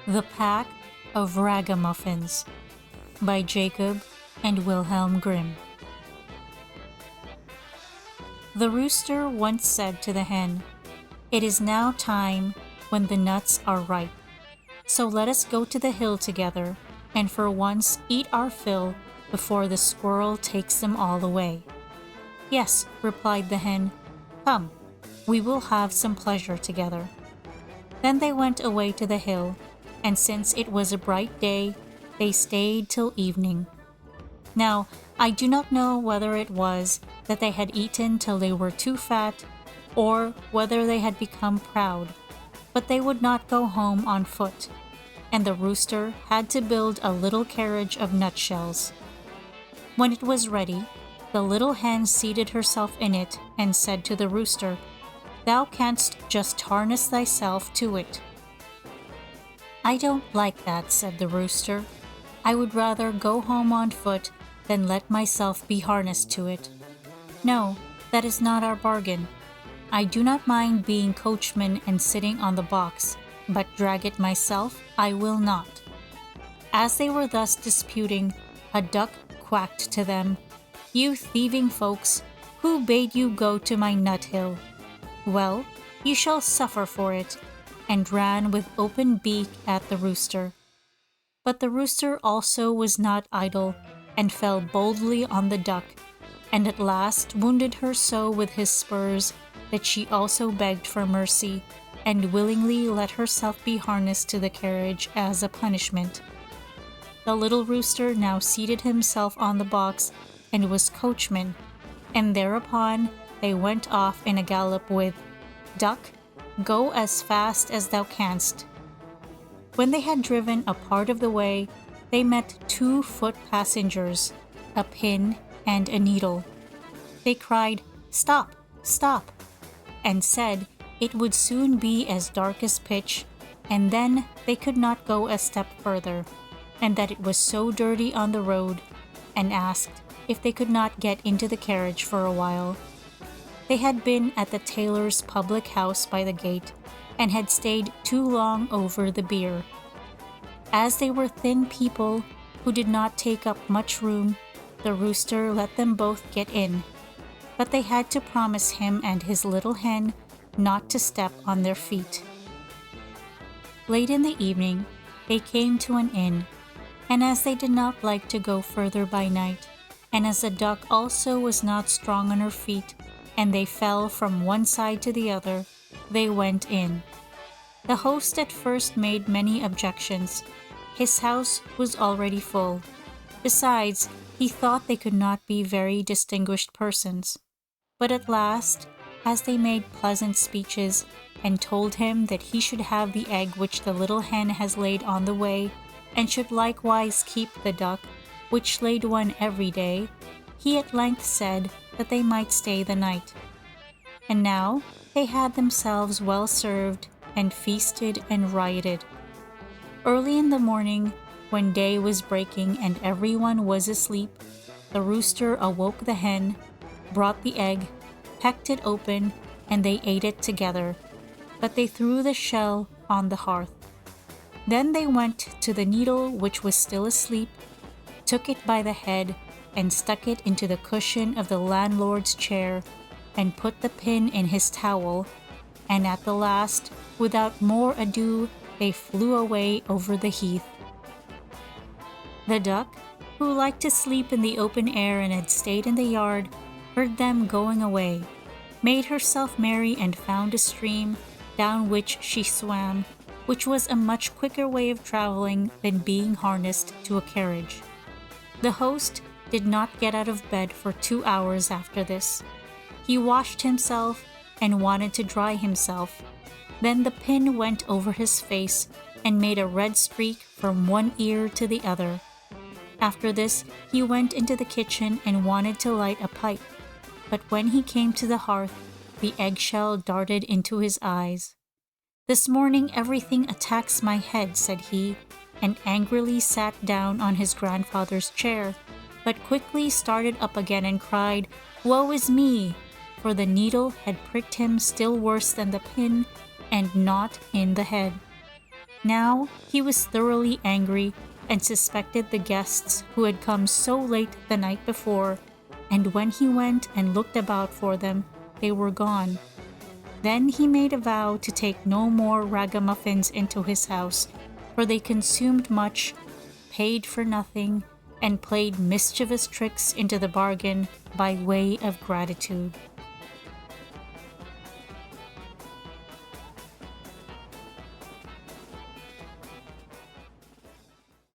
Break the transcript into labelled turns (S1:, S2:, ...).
S1: The Pack of Ragamuffins by Jacob and Wilhelm Grimm. The rooster once said to the hen, "It is now time when the nuts are ripe. So let us go to the hill together and for once eat our fill before the squirrel takes them all away." "Yes," replied the hen, "come, we will have some pleasure together." Then they went away to the hill, and since it was a bright day, they stayed till evening. Now, I do not know whether it was that they had eaten till they were too fat, or whether they had become proud, but they would not go home on foot, and the rooster had to build a little carriage of nutshells. When it was ready, the little hen seated herself in it and said to the rooster, "Thou canst just harness thyself to it." "I don't like that," said the rooster. "I would rather go home on foot than let myself be harnessed to it." "No, that is not our bargain. I do not mind being coachman and sitting on the box, but drag it myself I will not." As they were thus disputing, a duck quacked to them, "You thieving folks, who bade you go to my nut hill? Well, you shall suffer for it," and ran with open beak at the rooster. But the rooster also was not idle, and fell boldly on the duck, and at last wounded her so with his spurs that she also begged for mercy, and willingly let herself be harnessed to the carriage as a punishment. The little rooster now seated himself on the box and was coachman, and thereupon they went off in a gallop with, "Duck, go as fast as thou canst." When they had driven a part of the way, they met 2 foot passengers, a pin and a needle. They cried, "Stop, stop," and said it would soon be as dark as pitch, and then they could not go a step further, and that it was so dirty on the road, and asked if they could not get into the carriage for a while. They had been at the tailor's public house by the gate, and had stayed too long over the beer. As they were thin people who did not take up much room, the rooster let them both get in, but they had to promise him and his little hen not to step on their feet. Late in the evening, they came to an inn, and as they did not like to go further by night, and as the duck also was not strong on her feet, and they fell from one side to the other, they went in. The host at first made many objections. His house was already full. Besides, he thought they could not be very distinguished persons. But at last, as they made pleasant speeches, and told him that he should have the egg which the little hen has laid on the way, and should likewise keep the duck, which laid one every day, he at length said that they might stay the night. And now they had themselves well served, and feasted and rioted. Early in the morning, when day was breaking and everyone was asleep, the rooster awoke the hen, brought the egg, pecked it open, and they ate it together, but they threw the shell on the hearth. Then they went to the needle which was still asleep, took it by the head, and stuck it into the cushion of the landlord's chair, and put the pin in his towel, and at the last, without more ado, they flew away over the heath. The duck, who liked to sleep in the open air and had stayed in the yard, heard them going away, made herself merry and found a stream, down which she swam, which was a much quicker way of traveling than being harnessed to a carriage. The host did not get out of bed for 2 hours after this. He washed himself and wanted to dry himself. Then the pin went over his face and made a red streak from one ear to the other. After this, he went into the kitchen and wanted to light a pipe, but when he came to the hearth, the eggshell darted into his eyes. "This morning everything attacks my head," said he, and angrily sat down on his grandfather's chair, but quickly started up again and cried, "Woe is me!" for the needle had pricked him still worse than the pin, and not in the head. Now he was thoroughly angry and suspected the guests who had come so late the night before, and when he went and looked about for them, they were gone. Then he made a vow to take no more ragamuffins into his house, for they consumed much, paid for nothing, and played mischievous tricks into the bargain by way of gratitude.